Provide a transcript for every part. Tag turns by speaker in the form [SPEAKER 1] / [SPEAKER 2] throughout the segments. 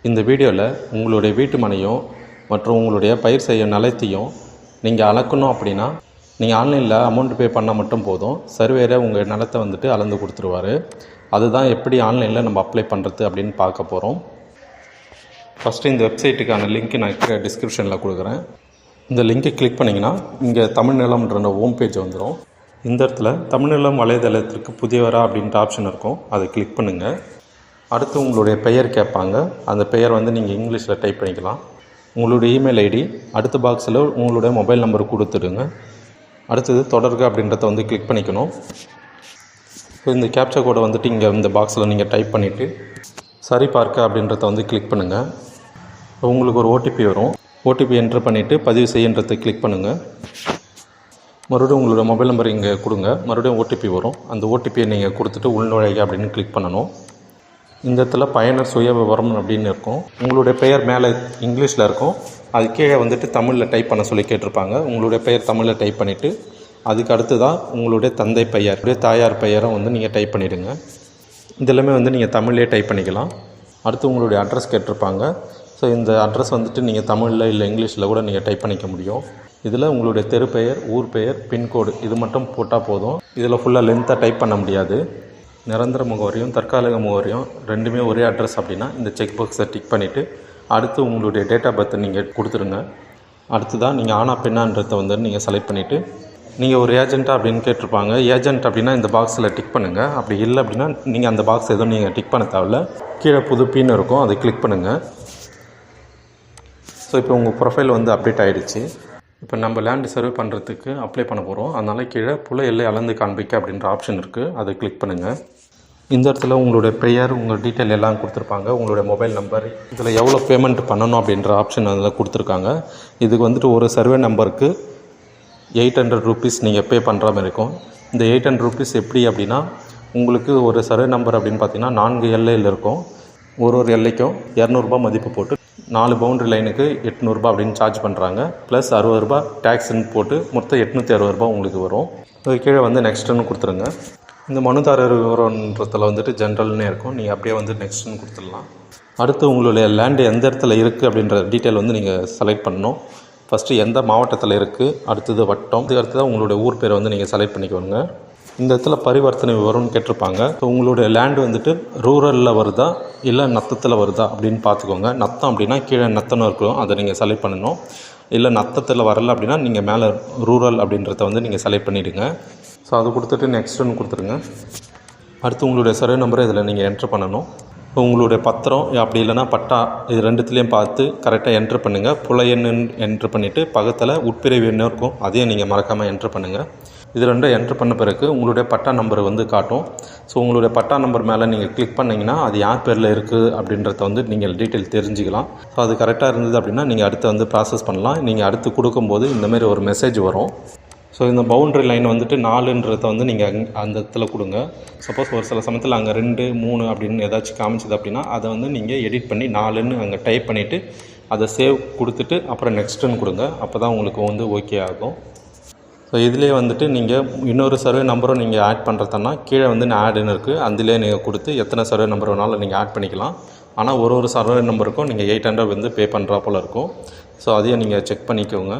[SPEAKER 1] இந்த வீடியோவில் உங்களுடைய வீட்டு மனையும் மற்றும் உங்களுடைய பயிர் செய்ய நிலத்தையும் நீங்கள் அளக்கணும் அப்படின்னா நீங்கள் ஆன்லைனில் அமௌண்ட் பே பண்ணால் மட்டும் போதும். சர்வேரை உங்கள் நிலத்தை வந்துட்டு அளந்து கொடுத்துருவார். அதுதான் எப்படி ஆன்லைனில் நம்ம அப்ளை பண்ணுறது அப்படின்னு பார்க்க போகிறோம். ஃபஸ்ட்டு இந்த வெப்சைட்டுக்கான லிங்க் நான் டிஸ்கிரிப்ஷனில் கொடுக்குறேன். இந்த லிங்கை கிளிக் பண்ணிங்கன்னா இங்கே தமிழ் நிலம்ன்ற ஹோம் பேஜ் வந்துடும். இந்த இடத்துல தமிழ் நிலம் வலைதளத்திற்கு புதியவரா அப்படின்ற ஆப்ஷன் இருக்கும். அதை கிளிக் பண்ணுங்கள். அடுத்து உங்களுடைய பெயர் கேட்பாங்க. அந்த பெயர் வந்து நீங்கள் இங்கிலீஷில் டைப் பண்ணிக்கலாம். உங்களுடைய இமெயில் ஐடி அடுத்த பாக்ஸில் உங்களுடைய மொபைல் நம்பர் கொடுத்துடுங்க. அடுத்தது தொடர்க அப்படின்றத வந்து கிளிக் பண்ணிக்கணும். ஸோ இந்த கேப்சா கோடை வந்துட்டு இங்கே இந்த பாக்ஸில் நீங்கள் டைப் பண்ணிவிட்டு சரி பார்க்க அப்படின்றத வந்து கிளிக் பண்ணுங்கள். உங்களுக்கு ஒரு ஓடிபி வரும். ஓடிபி என்ட்ரு பண்ணிவிட்டு பதிவு செய்யன்றதை கிளிக் பண்ணுங்கள். மறுபடியும் உங்களோட மொபைல் நம்பர் இங்கே கொடுங்க. மறுபடியும் ஓடிபி வரும். அந்த ஓடிபியை நீங்கள் கொடுத்துட்டு உள்நுழைக அப்படின்னு கிளிக் பண்ணணும். இந்த இடத்துல பயனர் சுய விவரம் அப்படின்னு இருக்கும். உங்களுடைய பெயர் மேலே இங்கிலீஷில் இருக்கும். அது கீழே வந்துட்டு தமிழில் டைப் பண்ண சொல்லி கேட்டிருப்பாங்க. உங்களுடைய பெயர் தமிழில் டைப் பண்ணிவிட்டு அதுக்கு அடுத்து தான் உங்களுடைய தந்தை பெயர், தாயார் பெயரை வந்து நீங்கள் டைப் பண்ணிவிடுங்க. இதெல்லாமே வந்து நீங்கள் தமிழ்லேயே டைப் பண்ணிக்கலாம். அடுத்து உங்களுடைய அட்ரஸ் கேட்டிருப்பாங்க. ஸோ இந்த அட்ரஸ் வந்துட்டு நீங்கள் தமிழில் இல்லை இங்கிலீஷில் கூட நீங்கள் டைப் பண்ணிக்க முடியும். இதில் உங்களுடைய தெரு பெயர், ஊர் பெயர், பின்கோடு இது மட்டும் போட்டால் போதும். இதில் ஃபுல்லாக லென்த்தாக டைப் பண்ண முடியாது. நிரந்தர முகவரியும் தற்காலிக முகவரியும் ரெண்டுமே ஒரே அட்ரஸ் அப்படின்னா இந்த செக் பாக்ஸை டிக் பண்ணிவிட்டு அடுத்து உங்களுடைய டேட் ஆஃப் பர்த்தை நீங்கள் கொடுத்துருங்க. அடுத்து தான் நீங்கள் ஆனா பெண்ணான்றதை வந்து நீங்கள் செலக்ட் பண்ணிவிட்டு நீங்கள் ஒரு ஏஜென்ட்டா அப்படின்னு கேட்டிருப்பாங்க. ஏஜென்ட் அப்படின்னா இந்த பாக்ஸில் டிக் பண்ணுங்கள். அப்படி இல்லை அப்படின்னா நீங்கள் அந்த பாக்ஸ் எதுவும் நீங்கள் டிக் பண்ண தேவையில்ல. கீழே புது பின் இருக்கும், அதை கிளிக் பண்ணுங்கள். ஸோ இப்போ உங்கள் ப்ரொஃபைல் வந்து அப்டேட் ஆகிடுச்சு. இப்போ நம்ம லேண்டு சர்வே பண்ணுறதுக்கு அப்ளை பண்ண போகிறோம். அதனால் கீழே புல எல்லை அளந்து காண்பிக்க அப்படின்ற ஆப்ஷன் இருக்குது. அதை கிளிக் பண்ணுங்கள். இந்த இடத்துல உங்களுடைய பெயர், உங்கள் டீட்டெயில் எல்லாம் கொடுத்துருப்பாங்க. உங்களுடைய மொபைல் நம்பர், இதில் எவ்வளோ பேமெண்ட் பண்ணணும் அப்படின்ற ஆப்ஷன் அதில் கொடுத்துருக்காங்க. இதுக்கு வந்துட்டு ஒரு சர்வே நம்பருக்கு 800 ரூபீஸ் நீங்கள் பே பண்ணுற மாதிரி இருக்கும். இந்த 800 ரூபீஸ் எப்படி அப்படின்னா உங்களுக்கு ஒரு சர்வே நம்பர் அப்படின்னு பார்த்தீங்கன்னா 4 எல்லையில் இருக்கும். ஒரு எல்லைக்கும் 200 ரூபா மதிப்பு போட்டு 4 பவுண்ட்ரி லைனுக்கு 800 ரூபா அப்படின்னு சார்ஜ் பண்ணுறாங்க. ப்ளஸ் 60 ரூபா டேக்ஸ்ன்னு போட்டு மொத்தம் 860 ரூபா உங்களுக்கு வரும். அது கீழே வந்து நெக்ஸ்ட்டுன்னு கொடுத்துருங்க. இந்த மனுதாரர் விவரன்றதில் வந்துட்டு ஜென்ரல்னே இருக்கும். நீங்கள் அப்படியே வந்து நெக்ஸ்ட்டுன்னு கொடுத்துடலாம். அடுத்து உங்களுடைய லேண்டு எந்த இடத்துல இருக்குது அப்படின்ற டீட்டெயில் வந்து நீங்கள் செலக்ட் பண்ணணும். ஃபஸ்ட்டு எந்த மாவட்டத்தில் இருக்குது, அடுத்தது வட்டம், இதுக்கு அடுத்தது உங்களுடைய ஊர் பேரை வந்து நீங்கள் செலக்ட் பண்ணிக்கோங்க. இந்த இடத்துல பரிவர்த்தனை விவரம்னு கேட்டிருப்பாங்க. ஸோ உங்களுடைய லேண்டு வந்துட்டு ரூரலில் வருதா இல்லை நத்தத்தில் வருதா அப்படின்னு பார்த்துக்கோங்க. நத்தம் அப்படின்னா கீழே நத்தனம் இருக்கும், அதை நீங்கள் செலக்ட் பண்ணணும். இல்லை நத்தத்தில் வரல அப்படின்னா நீங்கள் மேலே ரூரல் அப்படின்றத வந்து நீங்கள் செலக்ட் பண்ணிவிடுங்க. ஸோ அது கொடுத்துட்டு நெக்ஸ்ட்டுன்னு கொடுத்துருங்க. அடுத்து உங்களுடைய சர்வே நம்பரை இதில் நீங்கள் என்ட்ரு பண்ணணும். உங்களுடைய பத்திரம் அப்படி இல்லைனா பட்டா இது ரெண்டுத்துலேயும் பார்த்து கரெக்டாக என்ட்ரு பண்ணுங்கள். புல எண்ணு என்ட்ரு பண்ணிவிட்டு பக்கத்தில் உட்பிரிவு எண்ணு இருக்கும், அதையும் நீங்கள் மறக்காமல் என்ட்ரு பண்ணுங்கள். இது ரெண்டும் என்ட்ரு பண்ண பிறகு உங்களுடைய பட்டா நம்பர் வந்து காட்டும். ஸோ உங்களுடைய பட்டா நம்பர் மேலே நீங்கள் கிளிக் பண்ணிங்கன்னா அது யார் பேரில் இருக்குது அப்படின்றத வந்து நீங்கள் டீட்டெயில் தெரிஞ்சுக்கலாம். ஸோ அது கரெக்டாக இருந்தது அப்படின்னா நீங்கள் அடுத்து வந்து ப்ராசஸ் பண்ணலாம். நீங்கள் அடுத்து கொடுக்கும்போது இந்தமாரி ஒரு மெசேஜ் வரும். ஸோ இந்த பவுண்ட்ரி லைன் வந்துட்டு 4ன்றதை வந்து நீங்கள் அந்த இடத்துல கொடுங்க. சப்போஸ் ஒரு சில சமயத்தில் அங்கே 2, 3 அப்படின்னு ஏதாச்சும் காமிச்சிது அப்படின்னா அதை வந்து நீங்கள் எடிட் பண்ணி 4ன்னு அங்கே டைப் பண்ணிவிட்டு அதை சேவ் கொடுத்துட்டு அப்புறம் நெக்ஸ்ட்டுன்னு கொடுங்க. அப்போ தான் உங்களுக்கு வந்து ஓகே ஆகும். ஸோ இதிலே வந்துட்டு நீங்கள் இன்னொரு சர்வே நம்பரும் நீங்கள் ஆட் பண்ணுறதுனா கீழே வந்து ஆடுன்னு இருக்குது, அதிலே நீங்கள் கொடுத்து எத்தனை சர்வே நம்பர் வேணாலும் நீங்கள் ஆட் பண்ணிக்கலாம். ஆனால் ஒரு சர்வே நம்பருக்கும் நீங்கள் 800 வந்து பே பண்ணுறா போல் இருக்கும். ஸோ அதையும் நீங்கள் செக் பண்ணிக்கோங்க.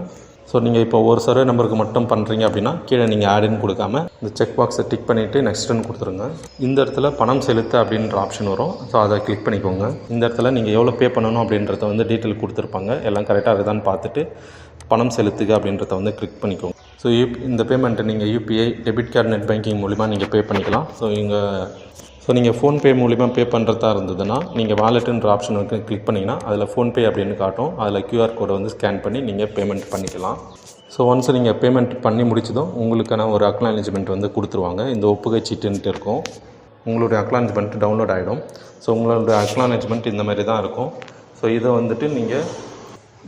[SPEAKER 1] ஸோ நீங்கள் இப்போ ஒரு சர்வே நம்பருக்கு மட்டும் பண்ணுறீங்க அப்படின்னா கீழே நீங்கள் ஆடுன்னு கொடுக்காம இந்த செக் பாக்ஸை டிக் பண்ணிவிட்டு நெக்ஸ்ட்டுன்னு கொடுத்துருங்க. இந்த இடத்துல பணம் செலுத்த அப்படின்ற ஆப்ஷன் வரும். ஸோ அதை கிளிக் பண்ணிக்கோங்க. இந்த இடத்துல நீங்கள் எவ்வளோ பே பண்ணணும் அப்படின்றத வந்து டீட்டெயில் கொடுத்துருப்பாங்க. எல்லாம் கரெக்டாக இருக்குதான்னு பார்த்துட்டு பணம் செலுத்துக அப்படின்றத வந்து கிளிக் பண்ணிக்கோங்க. ஸோ இந்த பேமெண்ட்டை நீங்கள் UPI, debit card, net banking மூலிமா நீங்கள் பே பண்ணிக்கலாம். ஸோ நீங்கள் ஃபோன்பே மூலிமா பே பண்ணுறதா இருந்ததுன்னா நீங்கள் வாலெட்டுன்ற ஆப்ஷன் வந்து கிளிக் பண்ணிங்கன்னா அதில் ஃபோன்பே அப்படின்னு காட்டும். அதில் கியூஆர் கோடை வந்து ஸ்கேன் பண்ணி நீங்கள் பேமெண்ட் பண்ணிக்கலாம். ஸோ ஒன்ஸ் நீங்கள் பேமெண்ட் பண்ணி முடிச்சதும் உங்களுக்கான ஒரு அக்னாலஜ்மெண்ட் வந்து கொடுத்துருவாங்க. இந்த ஒப்புகை சீட்டுன்ட்டு இருக்கும். உங்களுடைய அக்னாலஜ்மெண்ட் டவுன்லோட் ஆகிடும். ஸோ உங்களுடைய அக்னாலஜ்மெண்ட் இந்த மாதிரி தான் இருக்கும். ஸோ இதை வந்துட்டு நீங்கள்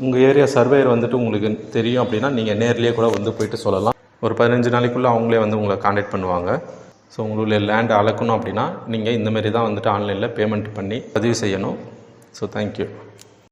[SPEAKER 1] உங்கள் ஏரியா சர்வேயர் வந்துட்டு உங்களுக்கு தெரியும் அப்படின்னா நீங்கள் நேர்லேயே கூட வந்து போயிட்டு சொல்லலாம். ஒரு 15 நாளைக்குள்ளே அவங்களே வந்து உங்களை காண்டாக்ட் பண்ணுவாங்க. ஸோ உங்களுடைய லேண்டை அளக்கணும் அப்படின்னா நீங்கள் இந்தமாரி தான் வந்துட்டு ஆன்லைனில் பேமெண்ட் பண்ணி பதிவு செய்யணும். So thank you.